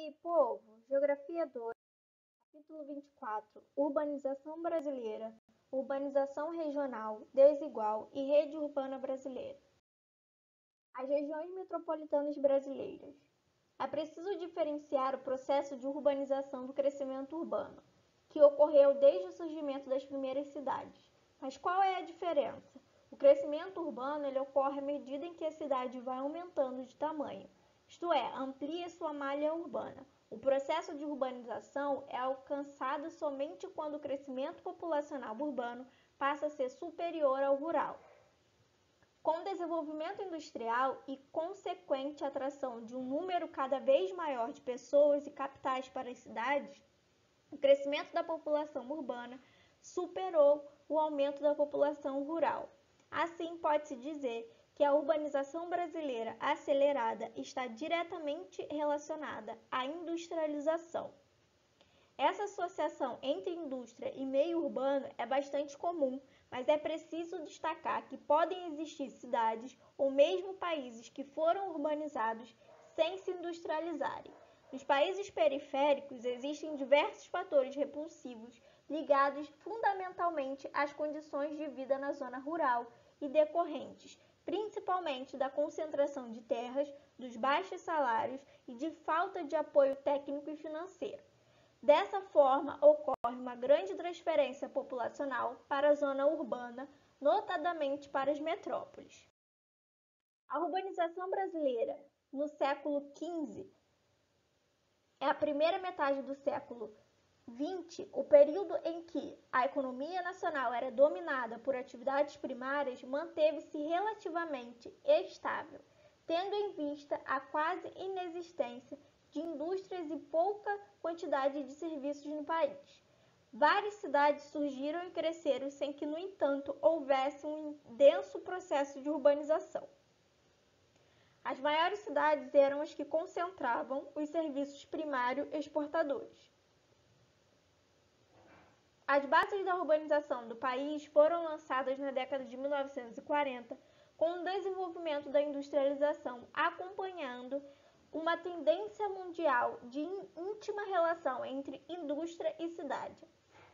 aí, povo? Geografia 2, capítulo 24. Urbanização brasileira, urbanização regional, desigual e rede urbana brasileira. As regiões metropolitanas brasileiras. É preciso diferenciar o processo de urbanização do crescimento urbano, que ocorreu desde o surgimento das primeiras cidades. Mas qual é a diferença? O crescimento urbano ele ocorre à medida em que a cidade vai aumentando de tamanho, isto é, amplia sua malha urbana. O processo de urbanização é alcançado somente quando o crescimento populacional urbano passa a ser superior ao rural. Com o desenvolvimento industrial e consequente atração de um número cada vez maior de pessoas e capitais para as cidades, o crescimento da população urbana superou o aumento da população rural. Assim, pode-se dizer que a urbanização brasileira acelerada está diretamente relacionada à industrialização. Essa associação entre indústria e meio urbano é bastante comum, mas é preciso destacar que podem existir cidades ou mesmo países que foram urbanizados sem se industrializarem. Nos países periféricos existem diversos fatores repulsivos ligados fundamentalmente às condições de vida na zona rural e decorrentes, principalmente da concentração de terras, dos baixos salários e de falta de apoio técnico e financeiro. Dessa forma, ocorre uma grande transferência populacional para a zona urbana, notadamente para as metrópoles. A urbanização brasileira, no século XV, é a primeira metade do século XX, o período em que a economia nacional era dominada por atividades primárias, manteve-se relativamente estável, tendo em vista a quase inexistência de indústrias e pouca quantidade de serviços no país. Várias cidades surgiram e cresceram sem que, no entanto, houvesse um denso processo de urbanização. As maiores cidades eram as que concentravam os serviços primários exportadores. As bases da urbanização do país foram lançadas na década de 1940, com o desenvolvimento da industrialização acompanhando uma tendência mundial de íntima relação entre indústria e cidade.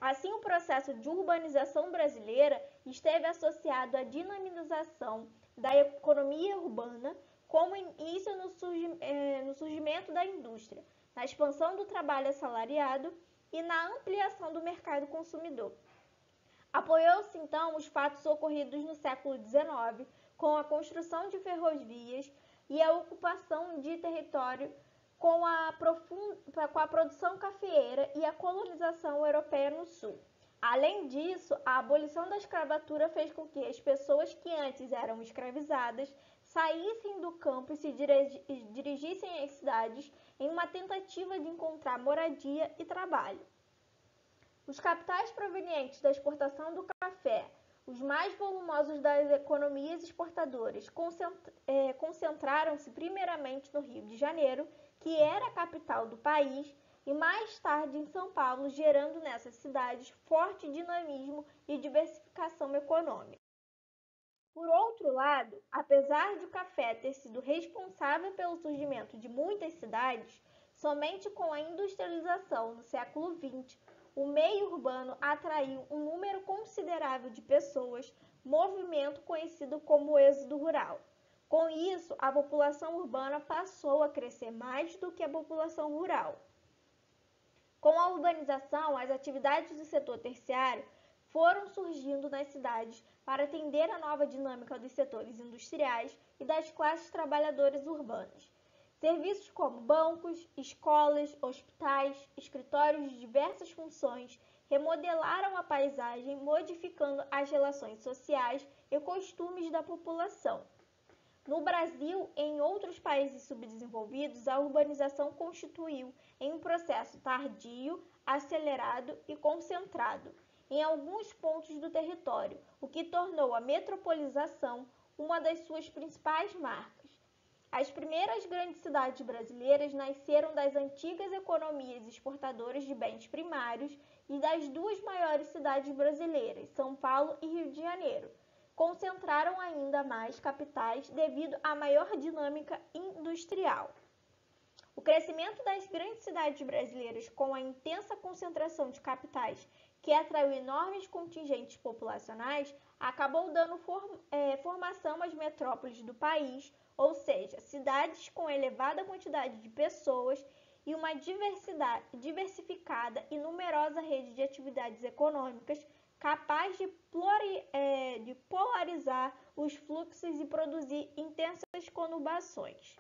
Assim, o processo de urbanização brasileira esteve associado à dinamização da economia urbana, como início no surgimento da indústria, na expansão do trabalho assalariado e na ampliação do mercado consumidor. Apoiou-se, então, os fatos ocorridos no século XIX, com a construção de ferrovias e a ocupação de território com a produção cafeeira e a colonização europeia no sul. Além disso, a abolição da escravatura fez com que as pessoas que antes eram escravizadas saíssem do campo e se dirigissem às cidades em uma tentativa de encontrar moradia e trabalho. Os capitais provenientes da exportação do café, os mais volumosos das economias exportadoras, concentraram-se primeiramente no Rio de Janeiro, que era a capital do país, e mais tarde em São Paulo, gerando nessas cidades forte dinamismo e diversificação econômica. Por outro lado, apesar de o café ter sido responsável pelo surgimento de muitas cidades, somente com a industrialização no século XX, o meio urbano atraiu um número considerável de pessoas, movimento conhecido como êxodo rural. Com isso, a população urbana passou a crescer mais do que a população rural. Com a urbanização, as atividades do setor terciário foram surgindo nas cidades para atender a nova dinâmica dos setores industriais e das classes trabalhadoras urbanas. Serviços como bancos, escolas, hospitais, escritórios de diversas funções remodelaram a paisagem, modificando as relações sociais e costumes da população. No Brasil e em outros países subdesenvolvidos, a urbanização constituiu em um processo tardio, acelerado e concentrado em alguns pontos do território, o que tornou a metropolização uma das suas principais marcas. As primeiras grandes cidades brasileiras nasceram das antigas economias exportadoras de bens primários e das duas maiores cidades brasileiras, São Paulo e Rio de Janeiro, concentraram ainda mais capitais devido à maior dinâmica industrial. O crescimento das grandes cidades brasileiras, com a intensa concentração de capitais que atraiu enormes contingentes populacionais, acabou dando formação às metrópoles do país, ou seja, cidades com elevada quantidade de pessoas e uma diversificada e numerosa rede de atividades econômicas capaz de polarizar os fluxos e produzir intensas conurbações.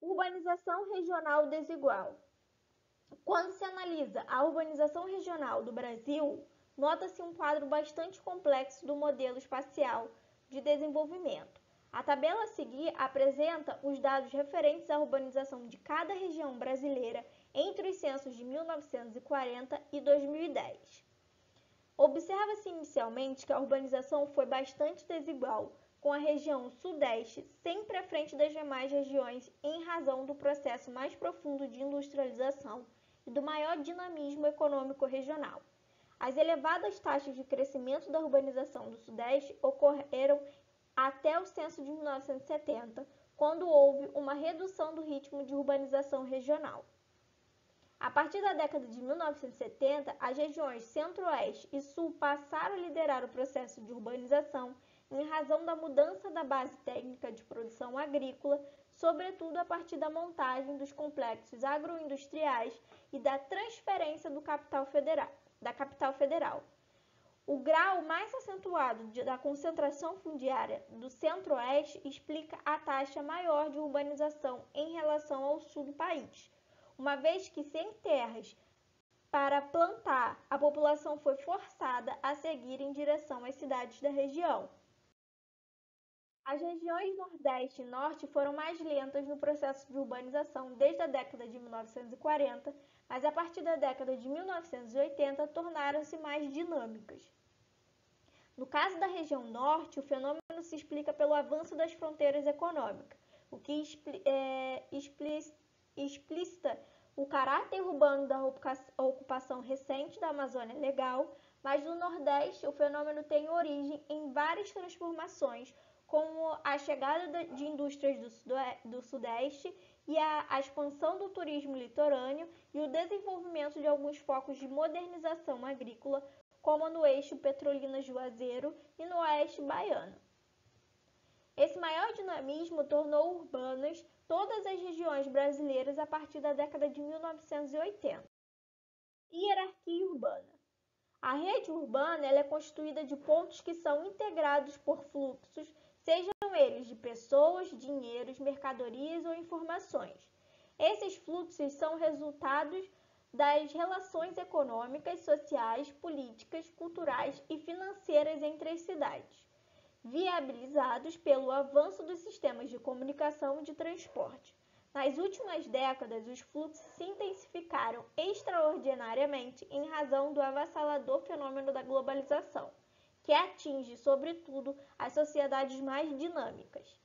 Urbanização regional desigual. Quando se analisa a urbanização regional do Brasil, nota-se um quadro bastante complexo do modelo espacial de desenvolvimento. A tabela a seguir apresenta os dados referentes à urbanização de cada região brasileira entre os censos de 1940 e 2010. Observa-se inicialmente que a urbanização foi bastante desigual, com a região sudeste sempre à frente das demais regiões em razão do processo mais profundo de industrialização e do maior dinamismo econômico regional. As elevadas taxas de crescimento da urbanização do sudeste ocorreram até o censo de 1970, quando houve uma redução do ritmo de urbanização regional. A partir da década de 1970, as regiões Centro-Oeste e Sul passaram a liderar o processo de urbanização em razão da mudança da base técnica de produção agrícola, sobretudo a partir da montagem dos complexos agroindustriais e da transferência da capital federal. O grau mais acentuado da concentração fundiária do Centro-Oeste explica a taxa maior de urbanização em relação ao sul do país, uma vez que sem terras para plantar, a população foi forçada a seguir em direção às cidades da região. As regiões Nordeste e Norte foram mais lentas no processo de urbanização desde a década de 1940, mas a partir da década de 1980 tornaram-se mais dinâmicas. No caso da região Norte, o fenômeno se explica pelo avanço das fronteiras econômicas, o que explicita o caráter urbano da ocupação recente da Amazônia Legal, mas no Nordeste o fenômeno tem origem em várias transformações, como a chegada de indústrias do Sudeste e a expansão do turismo litorâneo e o desenvolvimento de alguns focos de modernização agrícola, como no eixo Petrolina-Juazeiro e no oeste baiano. Esse maior dinamismo tornou urbanas todas as regiões brasileiras a partir da década de 1980. Hierarquia urbana. A rede urbana é constituída de pontos que são integrados por fluxos, sejam eles de pessoas, dinheiros, mercadorias ou informações. Esses fluxos são resultados das relações econômicas, sociais, políticas, culturais e financeiras entre as cidades, viabilizados pelo avanço dos sistemas de comunicação e de transporte. Nas últimas décadas, os fluxos se intensificaram extraordinariamente em razão do avassalador fenômeno da globalização, que atinge, sobretudo, as sociedades mais dinâmicas.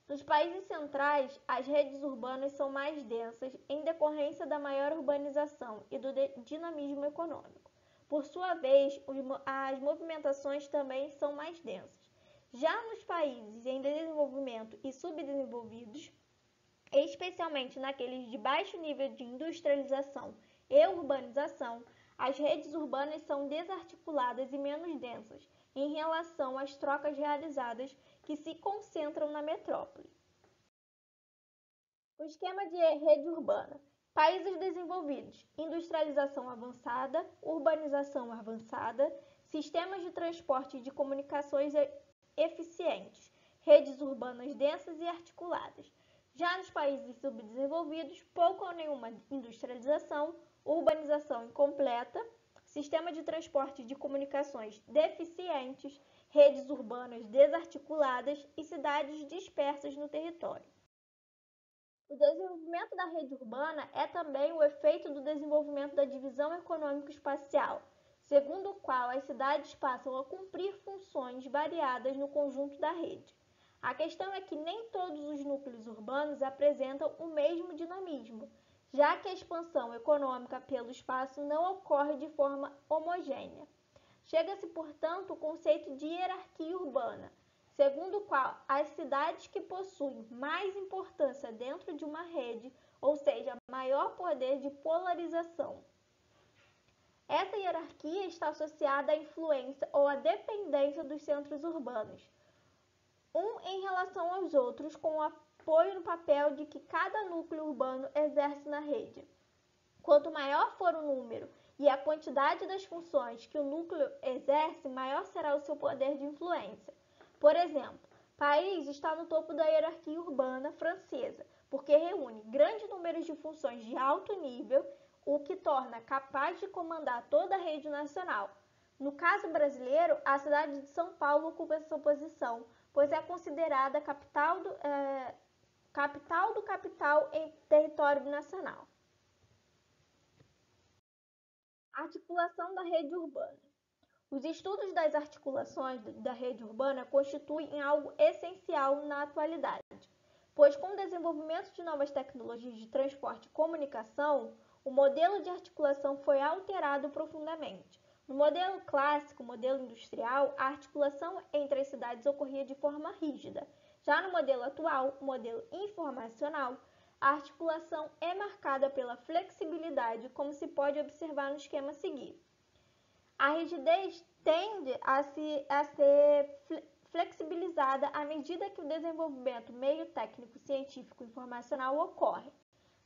Nos países centrais, as redes urbanas são mais densas em decorrência da maior urbanização e do dinamismo econômico. Por sua vez, as movimentações também são mais densas. Já nos países em desenvolvimento e subdesenvolvidos, especialmente naqueles de baixo nível de industrialização e urbanização, as redes urbanas são desarticuladas e menos densas em relação às trocas realizadas que se concentram na metrópole. O esquema de rede urbana. Países desenvolvidos, industrialização avançada, urbanização avançada, sistemas de transporte e de comunicações eficientes, redes urbanas densas e articuladas. Já nos países subdesenvolvidos, pouco ou nenhuma industrialização, urbanização incompleta, sistema de transporte e de comunicações deficientes, redes urbanas desarticuladas e cidades dispersas no território. O desenvolvimento da rede urbana é também o efeito do desenvolvimento da divisão econômico-espacial, segundo o qual as cidades passam a cumprir funções variadas no conjunto da rede. A questão é que nem todos os núcleos urbanos apresentam o mesmo dinamismo, já que a expansão econômica pelo espaço não ocorre de forma homogênea. Chega-se, portanto, ao conceito de hierarquia urbana, segundo o qual as cidades que possuem mais importância dentro de uma rede, ou seja, maior poder de polarização. Essa hierarquia está associada à influência ou à dependência dos centros urbanos, em relação aos outros, com o apoio no papel de que cada núcleo urbano exerce na rede. Quanto maior for o número e a quantidade das funções que o núcleo exerce, maior será o seu poder de influência. Por exemplo, Paris está no topo da hierarquia urbana francesa, porque reúne grandes números de funções de alto nível, o que torna capaz de comandar toda a rede nacional. No caso brasileiro, a cidade de São Paulo ocupa essa posição, pois é considerada capital do capital em território nacional. Articulação da rede urbana. Os estudos das articulações da rede urbana constituem algo essencial na atualidade, pois com o desenvolvimento de novas tecnologias de transporte e comunicação, o modelo de articulação foi alterado profundamente. No modelo clássico, modelo industrial, a articulação entre as cidades ocorria de forma rígida. Já no modelo atual, modelo informacional, a articulação é marcada pela flexibilidade, como se pode observar no esquema a seguir. A rigidez tende a ser flexibilizada à medida que o desenvolvimento meio técnico, científico e informacional ocorre.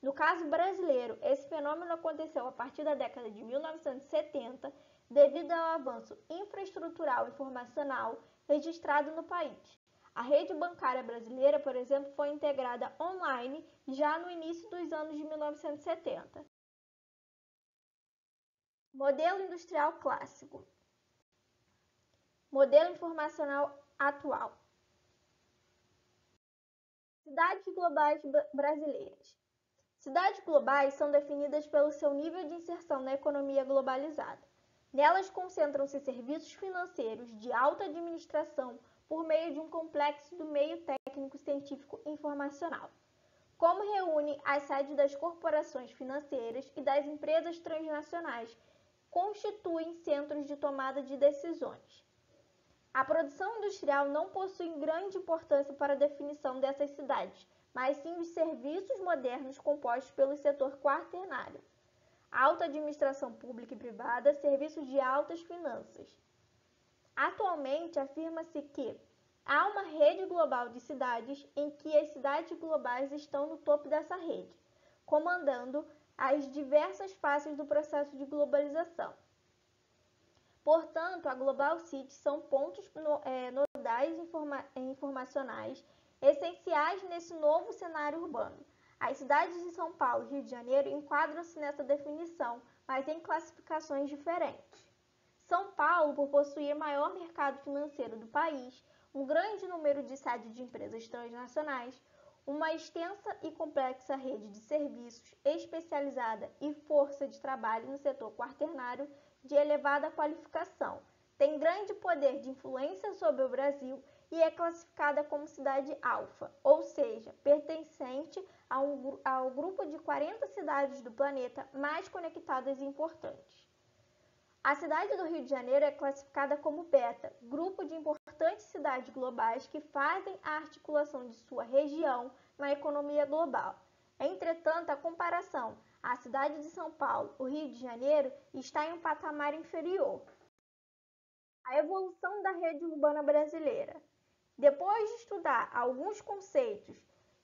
No caso brasileiro, esse fenômeno aconteceu a partir da década de 1970, devido ao avanço infraestrutural e informacional registrado no país. A rede bancária brasileira, por exemplo, foi integrada online já no início dos anos de 1970. Modelo industrial clássico. Modelo informacional atual. Cidades globais brasileiras. Cidades globais são definidas pelo seu nível de inserção na economia globalizada. Nelas concentram-se serviços financeiros de alta administração por meio de um complexo do meio técnico, científico e informacional. Como reúne as sedes das corporações financeiras e das empresas transnacionais, constituem centros de tomada de decisões. A produção industrial não possui grande importância para a definição dessas cidades, mas sim os serviços modernos compostos pelo setor quaternário, alta administração pública e privada, serviços de altas finanças. Atualmente, afirma-se que há uma rede global de cidades em que as cidades globais estão no topo dessa rede, comandando as diversas faces do processo de globalização. Portanto, a Global City são pontos nodais informacionais essenciais nesse novo cenário urbano. As cidades de São Paulo e Rio de Janeiro enquadram-se nessa definição, mas em classificações diferentes. São Paulo, por possuir o maior mercado financeiro do país, um grande número de sedes de empresas transnacionais, uma extensa e complexa rede de serviços especializada e força de trabalho no setor quaternário de elevada qualificação, tem grande poder de influência sobre o Brasil e é classificada como cidade alfa, ou seja, pertencente ao grupo de 40 cidades do planeta mais conectadas e importantes. A cidade do Rio de Janeiro é classificada como beta, grupo de importantes cidades globais que fazem a articulação de sua região na economia global. Entretanto, a comparação à cidade de São Paulo, o Rio de Janeiro, está em um patamar inferior. A evolução da rede urbana brasileira. Depois de estudar alguns conceitos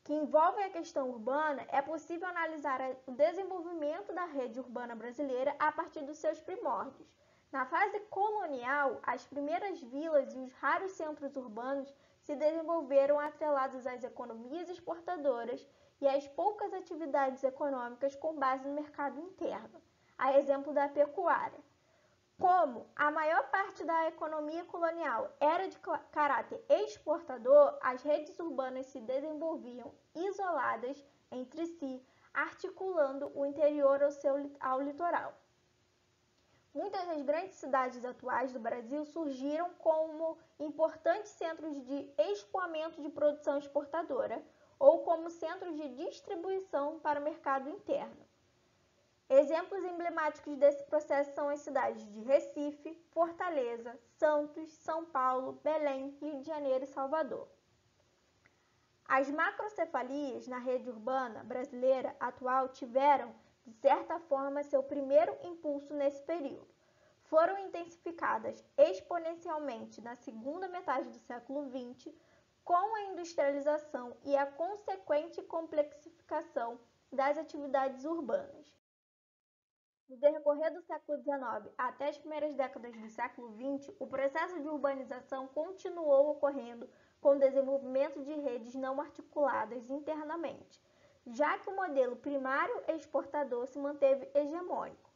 que envolvem a questão urbana, é possível analisar o desenvolvimento da rede urbana brasileira a partir dos seus primórdios. Na fase colonial, as primeiras vilas e os raros centros urbanos se desenvolveram atrelados às economias exportadoras e às poucas atividades econômicas com base no mercado interno, a exemplo da pecuária. Como a maior parte da economia colonial era de caráter exportador, as redes urbanas se desenvolviam isoladas entre si, articulando o interior ao litoral. Muitas das grandes cidades atuais do Brasil surgiram como importantes centros de escoamento de produção exportadora ou como centros de distribuição para o mercado interno. Exemplos emblemáticos desse processo são as cidades de Recife, Fortaleza, Santos, São Paulo, Belém, Rio de Janeiro e Salvador. As macrocefalias na rede urbana brasileira atual tiveram, de certa forma, seu primeiro impulso nesse período. Foram intensificadas exponencialmente na segunda metade do século XX, com a industrialização e a consequente complexificação das atividades urbanas. No decorrer do século XIX até as primeiras décadas do século XX, o processo de urbanização continuou ocorrendo com o desenvolvimento de redes não articuladas internamente, já que o modelo primário exportador se manteve hegemônico.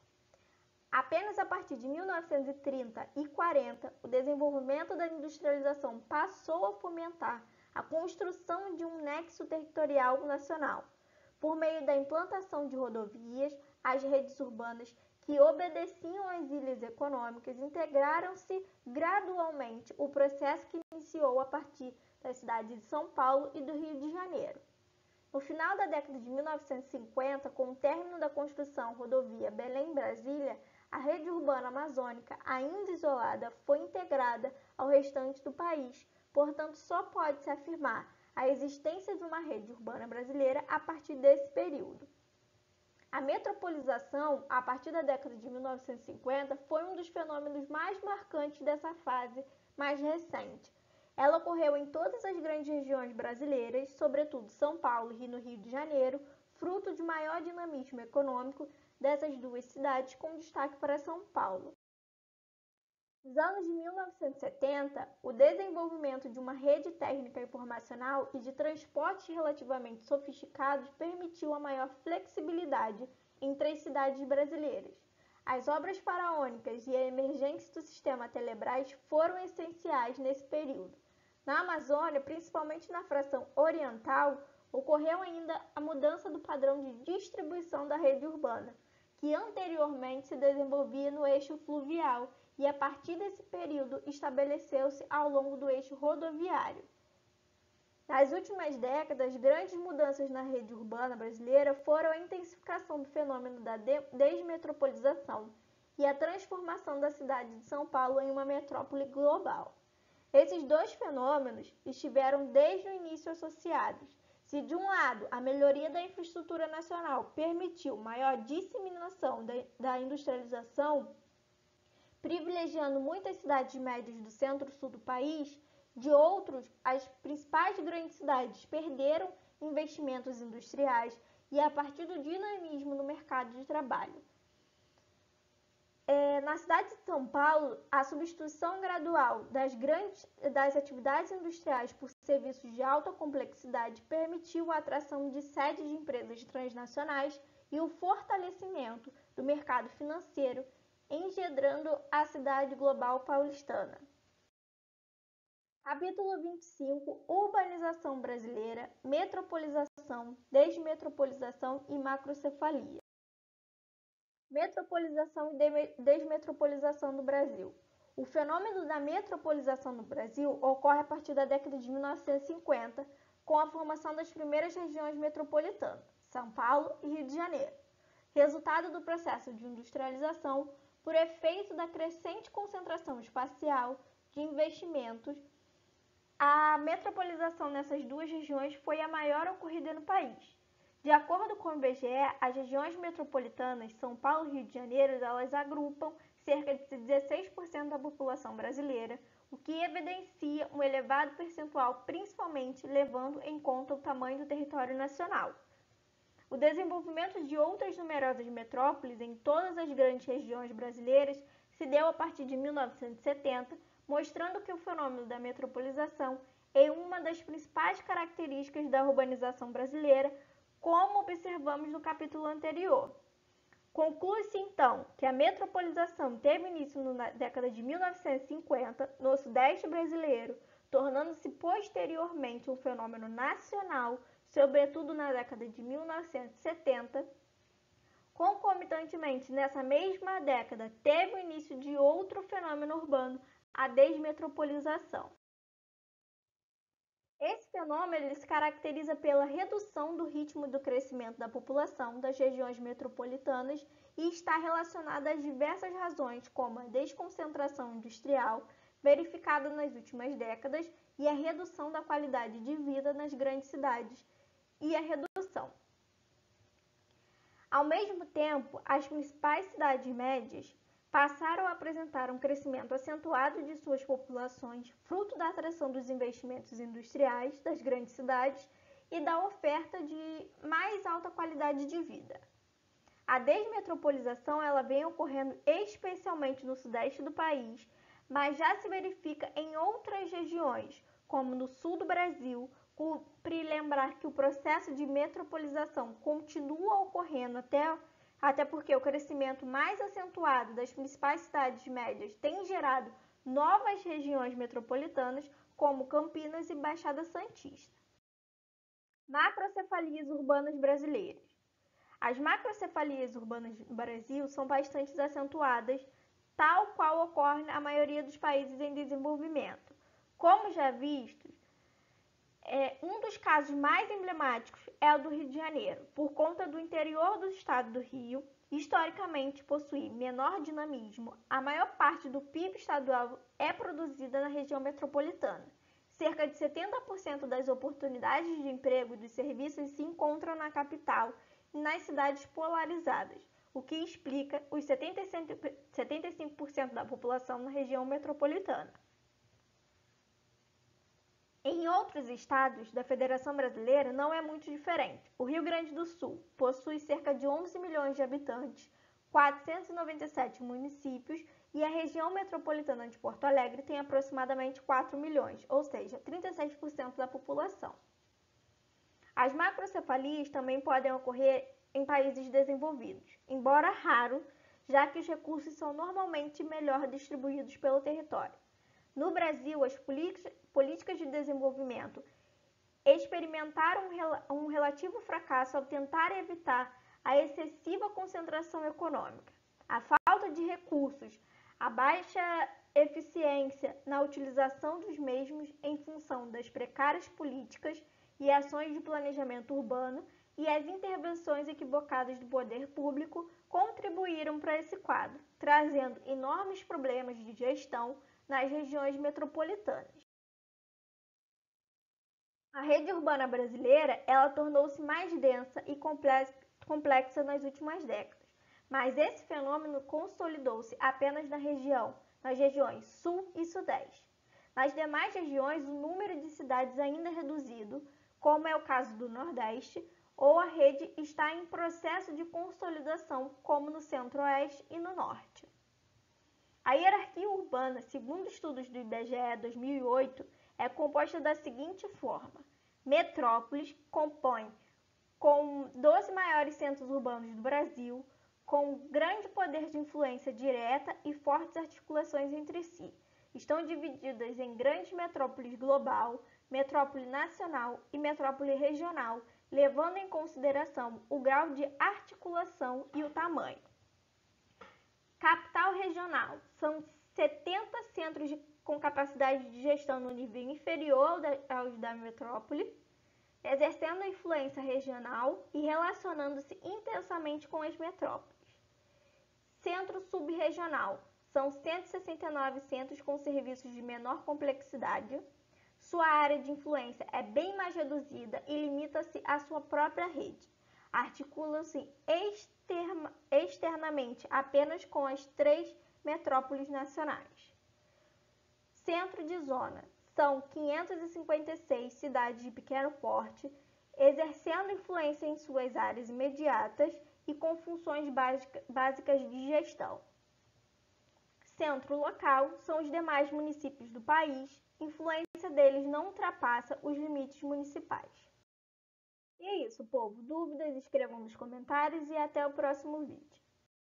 Apenas a partir de 1930 e 40, o desenvolvimento da industrialização passou a fomentar a construção de um nexo territorial nacional, por meio da implantação de rodovias. As redes urbanas que obedeciam às ilhas econômicas integraram-se gradualmente, o processo que iniciou a partir das cidades de São Paulo e do Rio de Janeiro. No final da década de 1950, com o término da construção rodovia Belém-Brasília, a rede urbana amazônica, ainda isolada, foi integrada ao restante do país. Portanto, só pode-se afirmar a existência de uma rede urbana brasileira a partir desse período. A metropolização, a partir da década de 1950, foi um dos fenômenos mais marcantes dessa fase mais recente. Ela ocorreu em todas as grandes regiões brasileiras, sobretudo São Paulo e no Rio de Janeiro, fruto de maior dinamismo econômico dessas duas cidades, com destaque para São Paulo. Nos anos de 1970, o desenvolvimento de uma rede técnica informacional e de transportes relativamente sofisticados permitiu a maior flexibilidade entre as cidades brasileiras. As obras faraônicas e a emergência do sistema Telebrás foram essenciais nesse período. Na Amazônia, principalmente na fração oriental, ocorreu ainda a mudança do padrão de distribuição da rede urbana, que anteriormente se desenvolvia no eixo fluvial e, a partir desse período, estabeleceu-se ao longo do eixo rodoviário. Nas últimas décadas, grandes mudanças na rede urbana brasileira foram a intensificação do fenômeno da desmetropolização e a transformação da cidade de São Paulo em uma metrópole global. Esses dois fenômenos estiveram desde o início associados. Se, de um lado, a melhoria da infraestrutura nacional permitiu maior disseminação da industrialização, privilegiando muitas cidades médias do centro-sul do país, de outros, as principais grandes cidades perderam investimentos industriais e a partir do dinamismo no mercado de trabalho. Na cidade de São Paulo, a substituição gradual das atividades industriais por serviços de alta complexidade permitiu a atração de sedes de empresas transnacionais e o fortalecimento do mercado financeiro, engendrando a cidade global paulistana. Capítulo 25. Urbanização brasileira, metropolização, desmetropolização e macrocefalia. Metropolização e desmetropolização do Brasil. O fenômeno da metropolização no Brasil ocorre a partir da década de 1950, com a formação das primeiras regiões metropolitanas, São Paulo e Rio de Janeiro, resultado do processo de industrialização por efeito da crescente concentração espacial de investimentos. A metropolização nessas duas regiões foi a maior ocorrida no país. De acordo com o IBGE, as regiões metropolitanas, São Paulo e Rio de Janeiro, elas agrupam cerca de 16% da população brasileira, o que evidencia um elevado percentual, principalmente levando em conta o tamanho do território nacional. O desenvolvimento de outras numerosas metrópoles em todas as grandes regiões brasileiras se deu a partir de 1970, mostrando que o fenômeno da metropolização é uma das principais características da urbanização brasileira, como observamos no capítulo anterior. Conclui-se, então, que a metropolização teve início na década de 1950 no Sudeste brasileiro, tornando-se posteriormente um fenômeno nacional, sobretudo na década de 1970. Concomitantemente, nessa mesma década, teve o início de outro fenômeno urbano, a desmetropolização. Esse fenômeno ele se caracteriza pela redução do ritmo do crescimento da população das regiões metropolitanas e está relacionado a diversas razões, como a desconcentração industrial verificada nas últimas décadas e a redução da qualidade de vida nas grandes cidades e a redução. Ao mesmo tempo, as principais cidades médias passaram a apresentar um crescimento acentuado de suas populações, fruto da atração dos investimentos industriais das grandes cidades e da oferta de mais alta qualidade de vida. A desmetropolização ela vem ocorrendo especialmente no sudeste do país, mas já se verifica em outras regiões, como no sul do Brasil. Cumpre lembrar que o processo de metropolização continua ocorrendo até porque o crescimento mais acentuado das principais cidades médias tem gerado novas regiões metropolitanas, como Campinas e Baixada Santista. Macrocefalias urbanas brasileiras. As macrocefalias urbanas no Brasil são bastante acentuadas, tal qual ocorre na maioria dos países em desenvolvimento. Como já visto, um dos casos mais emblemáticos é o do Rio de Janeiro, por conta do interior do estado do Rio, historicamente possui menor dinamismo. A maior parte do PIB estadual é produzida na região metropolitana. Cerca de 70% das oportunidades de emprego e dos serviços se encontram na capital e nas cidades polarizadas, o que explica os 75% da população na região metropolitana. Em outros estados da Federação Brasileira não é muito diferente. O Rio Grande do Sul possui cerca de 11 milhões de habitantes, 497 municípios e a região metropolitana de Porto Alegre tem aproximadamente 4 milhões, ou seja, 36% da população. As macrocefalias também podem ocorrer em países desenvolvidos, embora raro, já que os recursos são normalmente melhor distribuídos pelo território. No Brasil, as políticas de desenvolvimento experimentaram um relativo fracasso ao tentar evitar a excessiva concentração econômica, a falta de recursos, a baixa eficiência na utilização dos mesmos em função das precárias políticas e ações de planejamento urbano e as intervenções equivocadas do poder público contribuíram para esse quadro, trazendo enormes problemas de gestão nas regiões metropolitanas. A rede urbana brasileira ela tornou-se mais densa e complexa nas últimas décadas, mas esse fenômeno consolidou-se apenas nas regiões sul e sudeste. Nas demais regiões, o número de cidades ainda é reduzido, como é o caso do Nordeste, ou a rede está em processo de consolidação, como no Centro-Oeste e no Norte. A hierarquia urbana, segundo estudos do IBGE 2008, é composta da seguinte forma: metrópoles compõem com 12 maiores centros urbanos do Brasil, com grande poder de influência direta e fortes articulações entre si. Estão divididas em grandes metrópoles global, metrópole nacional e metrópole regional, levando em consideração o grau de articulação e o tamanho. Capital regional são 70 centros com capacidade de gestão no nível inferior aos da metrópole, exercendo influência regional e relacionando-se intensamente com as metrópoles. Centro subregional são 169 centros com serviços de menor complexidade. Sua área de influência é bem mais reduzida e limita-se à sua própria rede. Articulam-se externamente apenas com as 3 metrópoles nacionais. Centro de zona são 556 cidades de pequeno porte, exercendo influência em suas áreas imediatas e com funções básicas de gestão. Centro local são os demais municípios do país, influência deles não ultrapassa os limites municipais. E é isso, povo. Dúvidas, escrevam nos comentários e até o próximo vídeo.